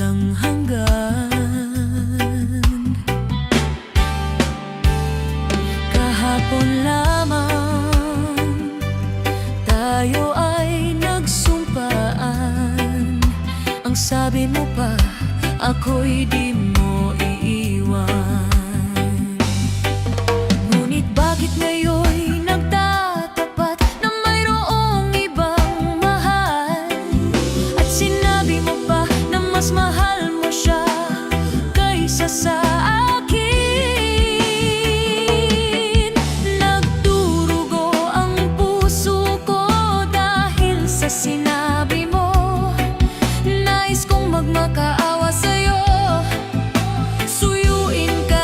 walang hanggan. Kahapon lamang tayo ay nagsumpaan. Ang sabi mo pa, ako'y di mo iiwan. Ngunit bakit ngayon'y nagtatapat na mayroong ibang mahal? At sinabi mo pa na mas mahal mo siya kaysa sa akin. Nagdurugo ang puso ko dahil sa sinabi mo. Nais kong magmakaawa sa'yo, suyuin ka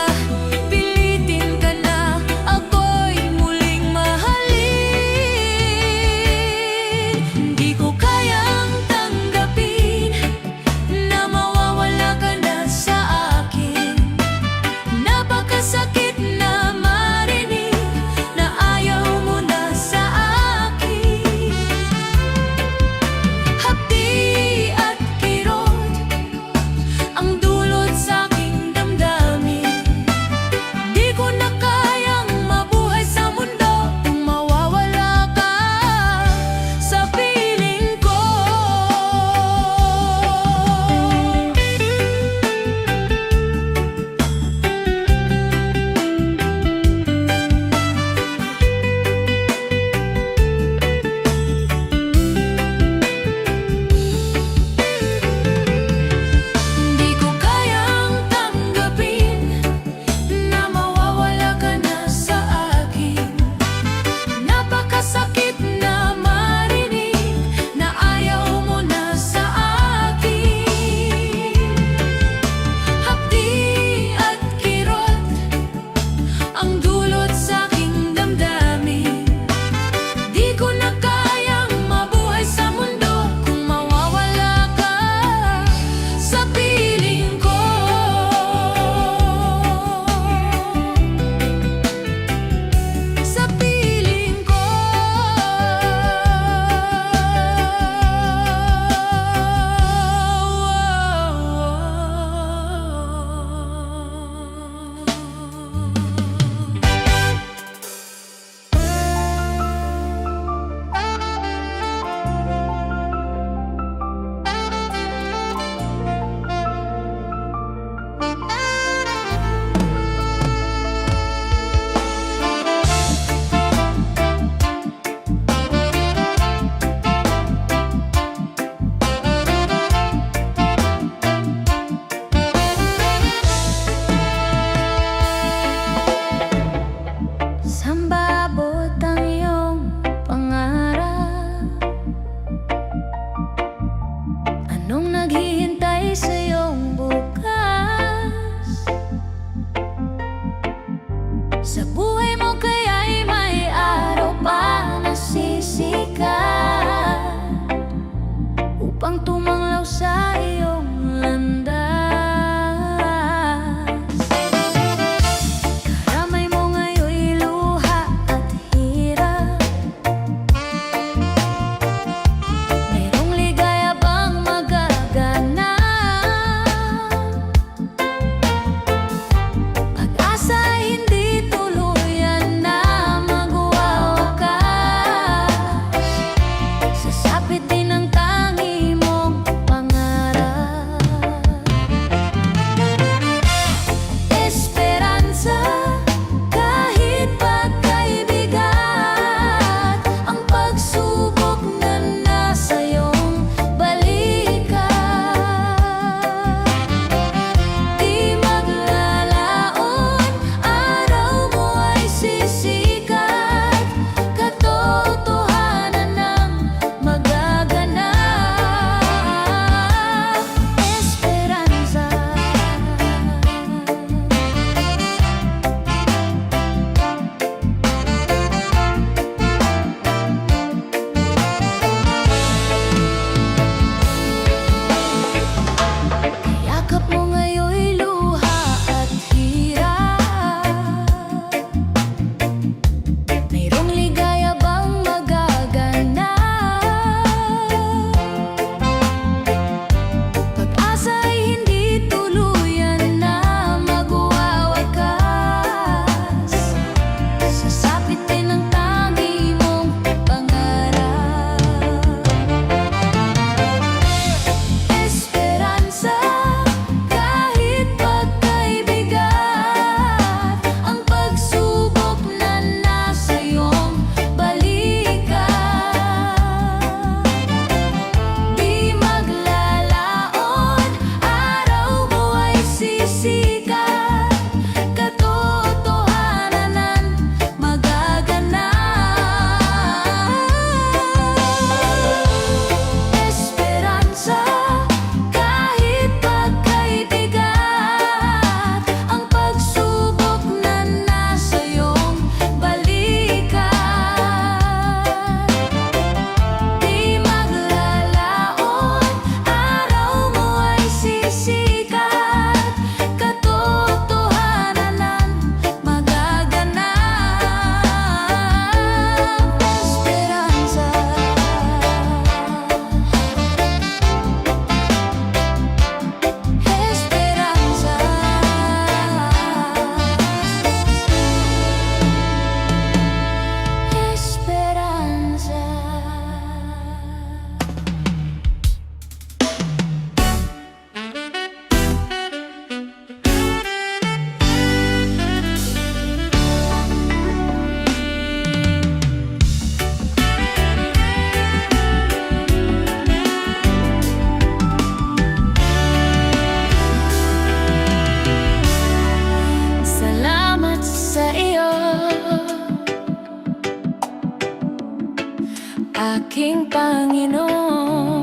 aking Panginoong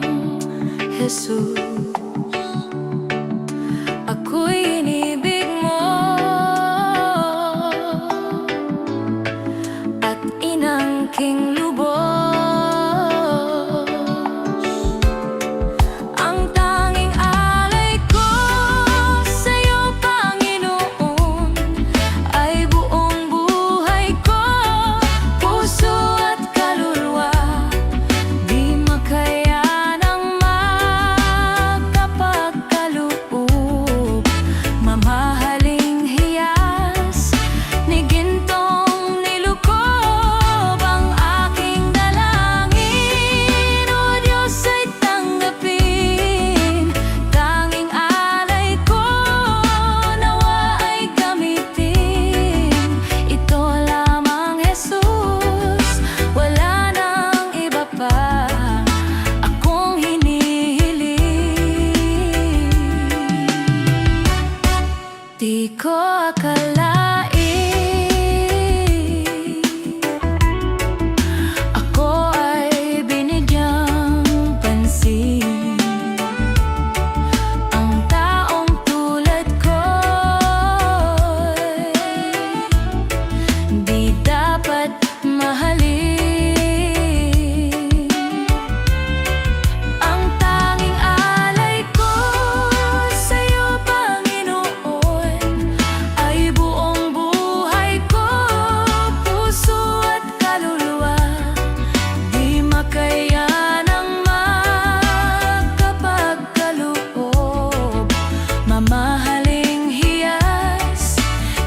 Jesus. Ako'y inibig mo at inangking lubos. Ang tanging alay ko sa'yo, Panginoon, ay buong buhay ko, puso at kaluluwa. Di makayanang makapagkaloob, mamahaling hiyas ni gintong nilukob. Ang aking dalangin, O Diyos, ay tanggapin. Tanging alay ko nawa ay gamitin. Ito lamang, Jesus, wala nang iba pa akong hinihiling. Di ko akalain ako ay binigyang pansin. Ang taong tulad ko'y di dapat mahalin. Ang tanging alay ko sa'yo, Panginoon, ay buong buhay ko, puso at kaluluwa. Di makayanang makapagkaloob, mamahaling hiyas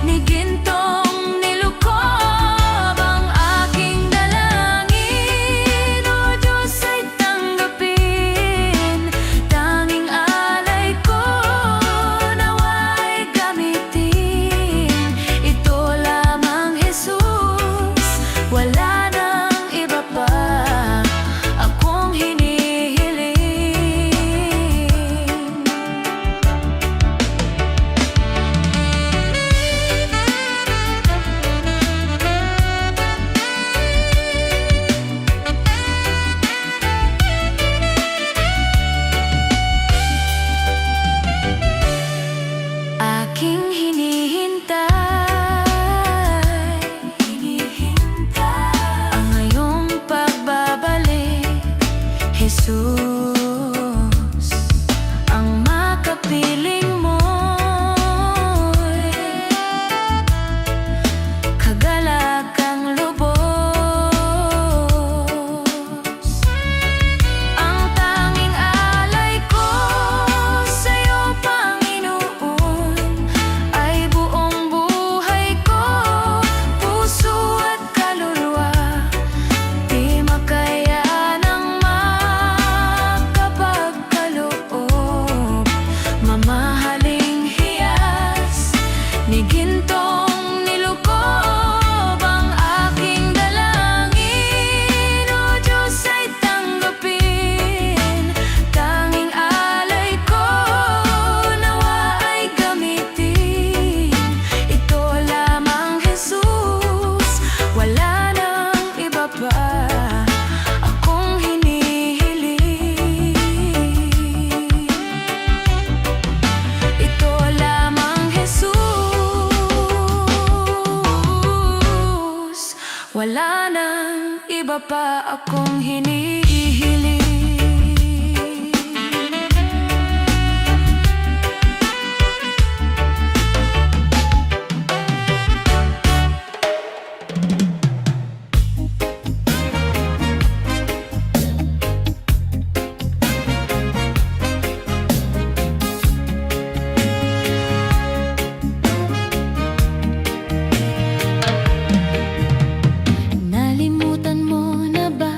ni gintong nilukob. Ang aking dalangin, O Diyos, ay tanggapin. Tanging alay ko nawa ay gamitin. Ito lamang, Jesus, wala nang iba pa akong hinihiling. Aking hinihintay ang iyong pagbabalik, Jesus. Ang makapiling mo'y kagalakang lubos. Ang tanging alay ko sa'yo, Panginoon, ay buong buhay ko, puso at kaluluwa. Di makayanang makapagkaloob, mamahaling hiyas ni gintong nilukob. Ang aking dalangin, O Diyos, ay tanggapin. Tanging alay ko nawa ay gamitin. Ito lamang, Jesus, wala nang iba pa akong hinihiling. Ito lamang, Jesus, wala nang iba pa akong hinihiling. Nalimutan mo na ba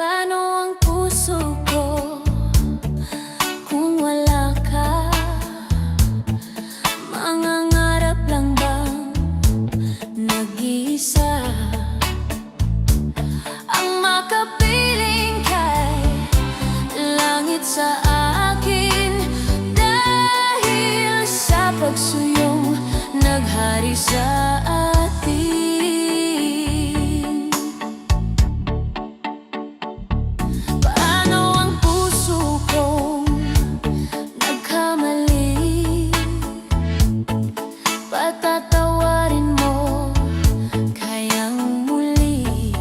Paano ang puso ko kung wala ka? Mangangarap lang bang nag-iisa? Ang makapiling kay langit sa akin, dahil sa pagsuyong naghari sa atin. Paano ang puso kong nagkamali? Patatawarin mo kayang muli.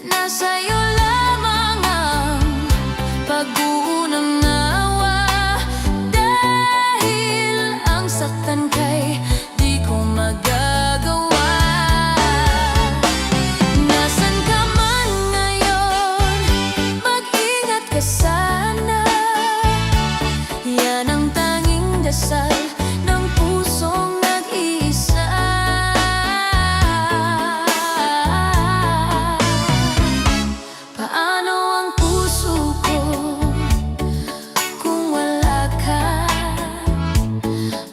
Nasa'yo lamang ang pag-uunang nawa, dahil ang saktan kay di ko magagawa. Nasaan ka man ngayon, mag-ingat ka sana. Yan ang tanging dasal ng pusong nag-iisa. Paano ang puso ko kung wala ka?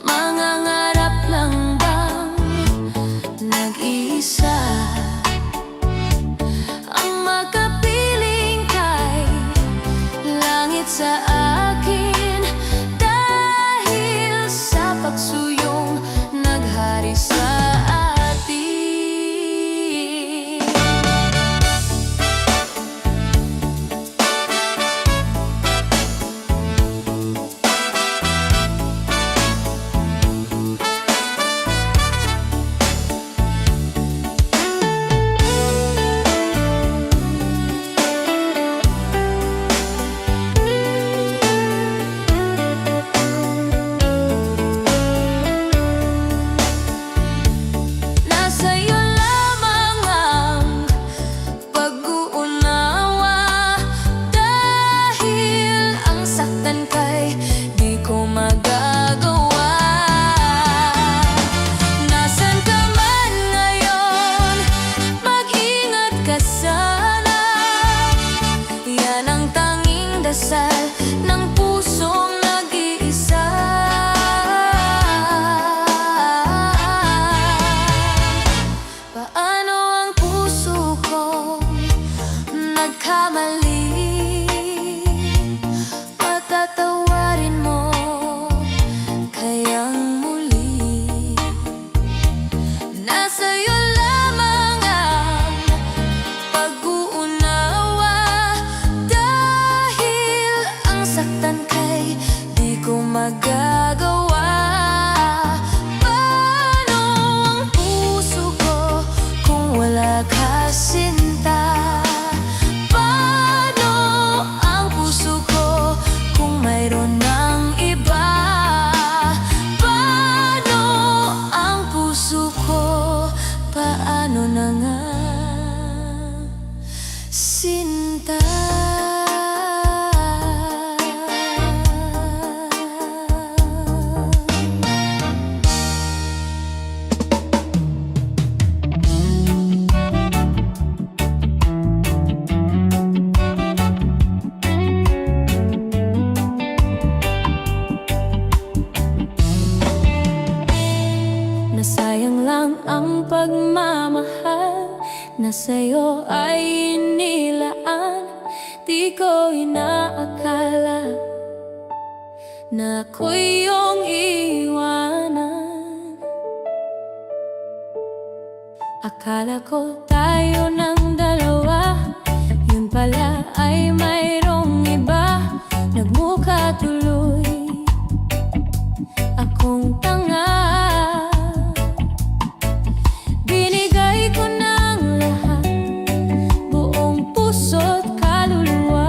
Mangangarap lang bang nag-iisa? Ang makapiling kay langit sa akin, dahil sa pagsuyong naghari sa atin. Nasa'yo lamang ang pag-uunawa, dahil ang saktan kay di ko magagawa. Nasaan ka man ngayon, mag-ingat ka sana. Yan ang tanging dasal ng pusong nag-iisa. Paano ang puso ko nagkamali? Patatawarin mo kayang muli. Nasa'yo lamang ang pag-uunawa, dahil ang saktan kay di ko magagawa. Paano ang puso ko kung wala ka, sinta? Paano ang puso ko kung mayroon ng iba? Paano ang puso ko? Paano na nga, sinta? Nasayang lang ang pagmamahal na sa'yo ay inilaan. Di ko inaakala na ako'y iyong iwanan. Akala ko tayo ng dalawa, yun pala ay mayroong iba. Nagmukha tuloy akong tanga. Binigay ko ng lahat, buong puso't kaluluwa,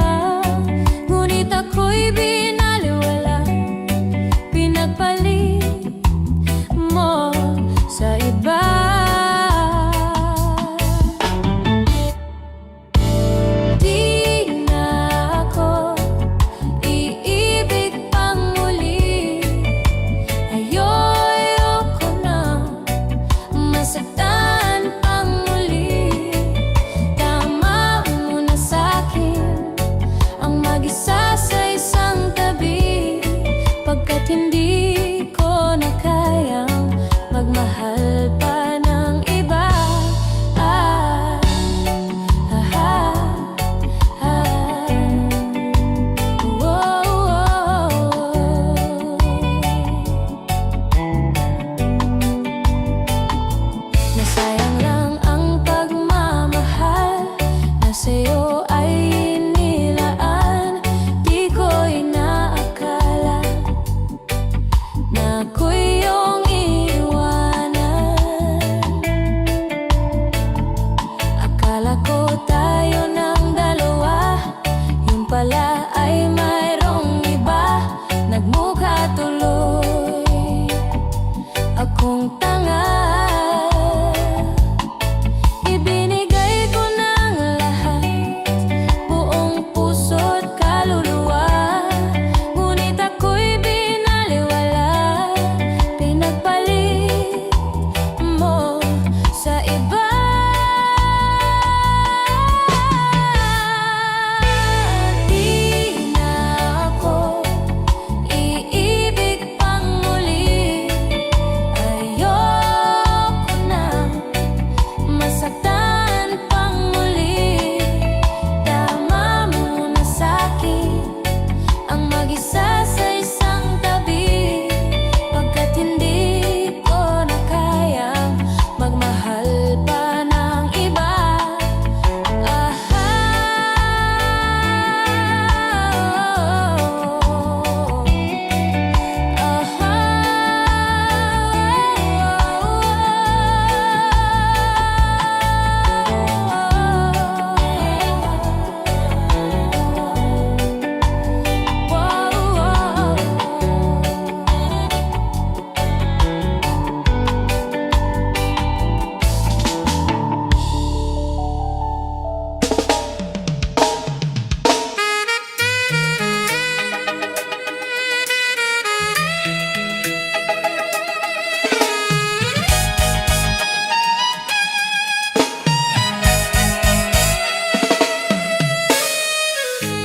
ngunit ako'y binaliwala. Pinagpalit mo sa iba. Di na sa'yo ay inilaan. Di ko inaakala na ako'y iyong iiwanan. Akala ko tayo ng dalawa, yun pala ay mayroong iba. Nagmukha tuloy akong tanga. Ibinigay ko ng lahat, buong puso't kaluluwa. Ngunit ako'y binaliwala, pinagpalit mo sa iba. Di na ako iibig pang muli. Ayoko na masaktan pang muli. Tama mo na sa'kin ang mag-isa sa isang tabi, pagkat hindi ko na kayang magmahal pa ng iba.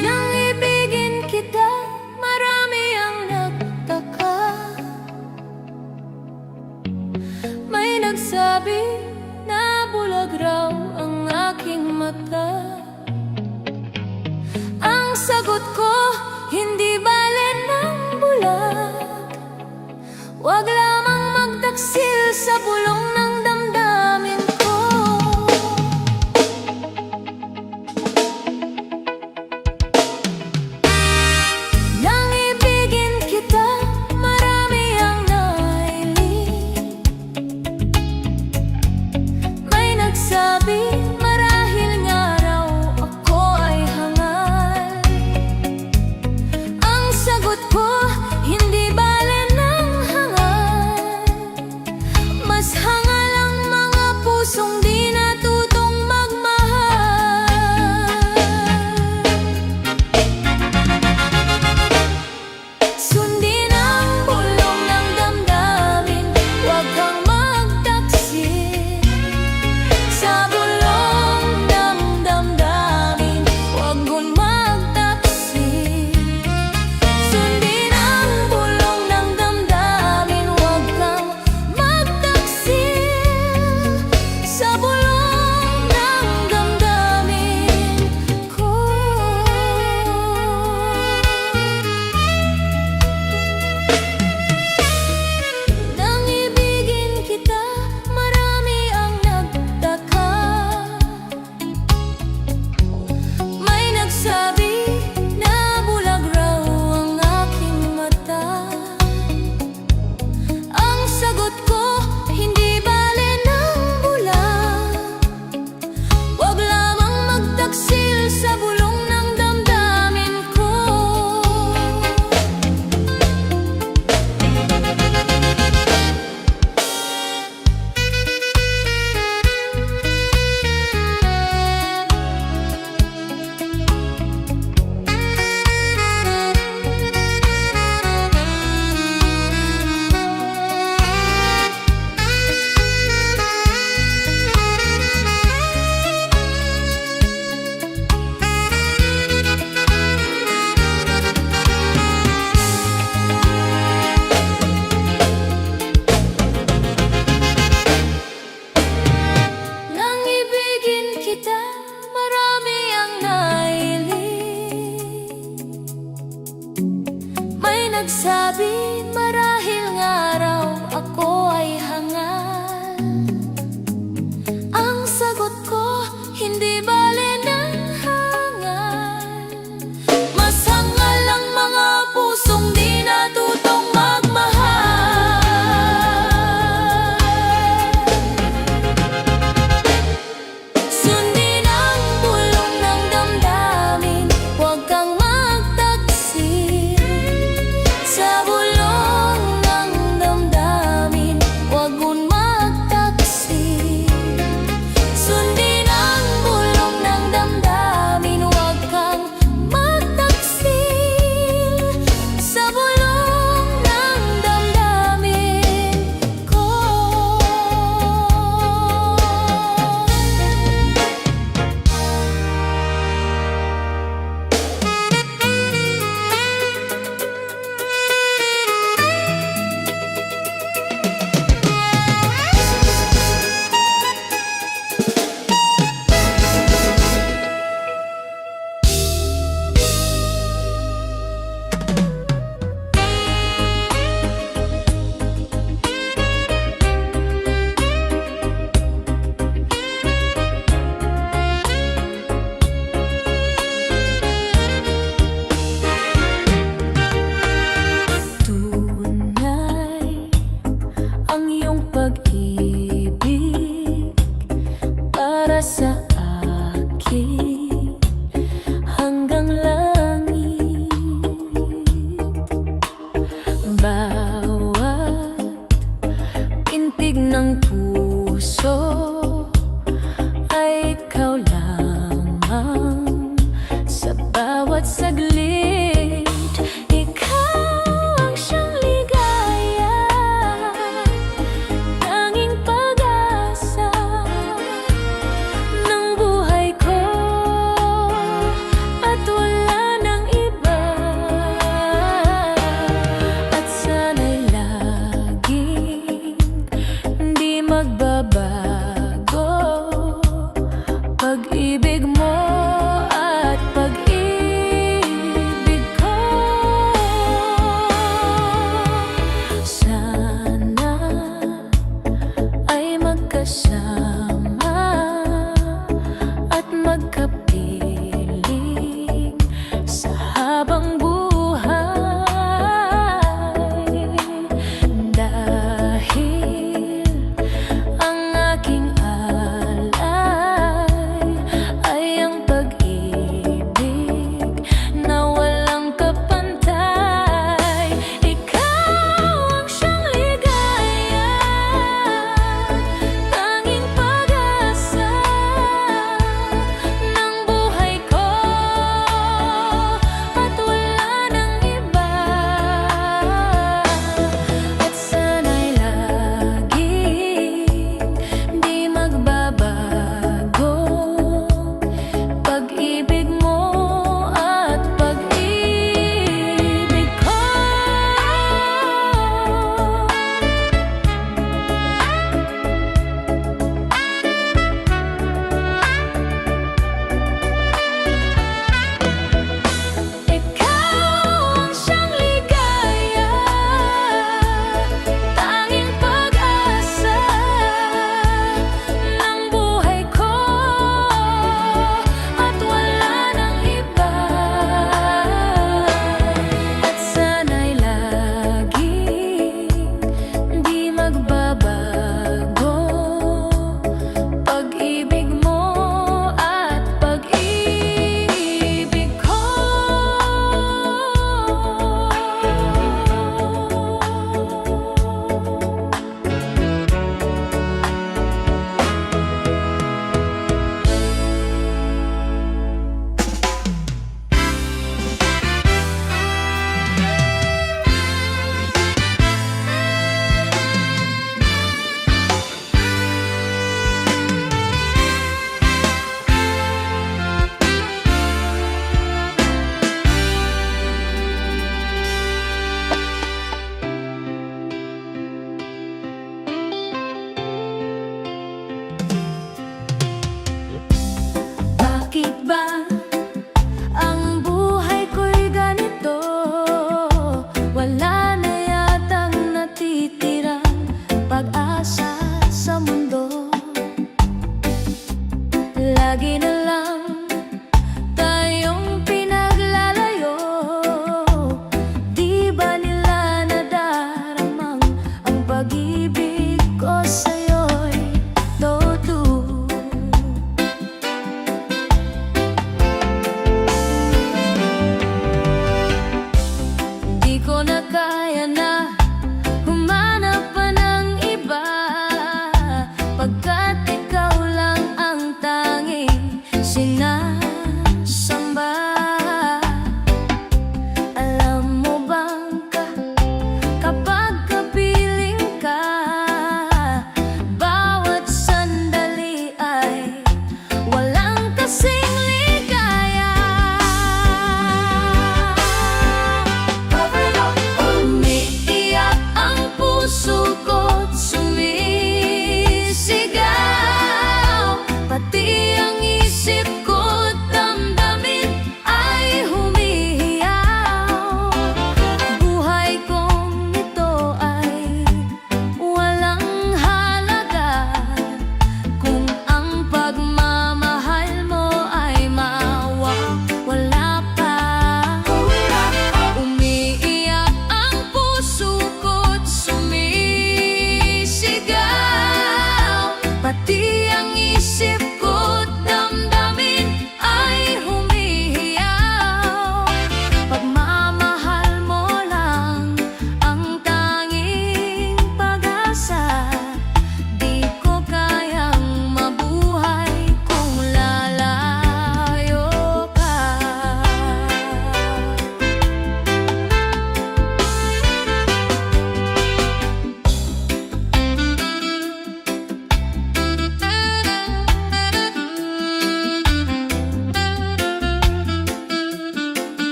Nang ibigin kita, marami ang nagtaka. May nagsabi na bulag raw ang aking mata. Ang sagot ko, hindi bale ng bulag. Huwag lamang magtaksil sa bulong ng damdamin ko. Nang ibigin kita, marami ang nailing. May nagsabi, marahil nga raw ako ay hangal. Ang sagot ko, hindi bale ng hangal. Mas hangal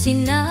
Sina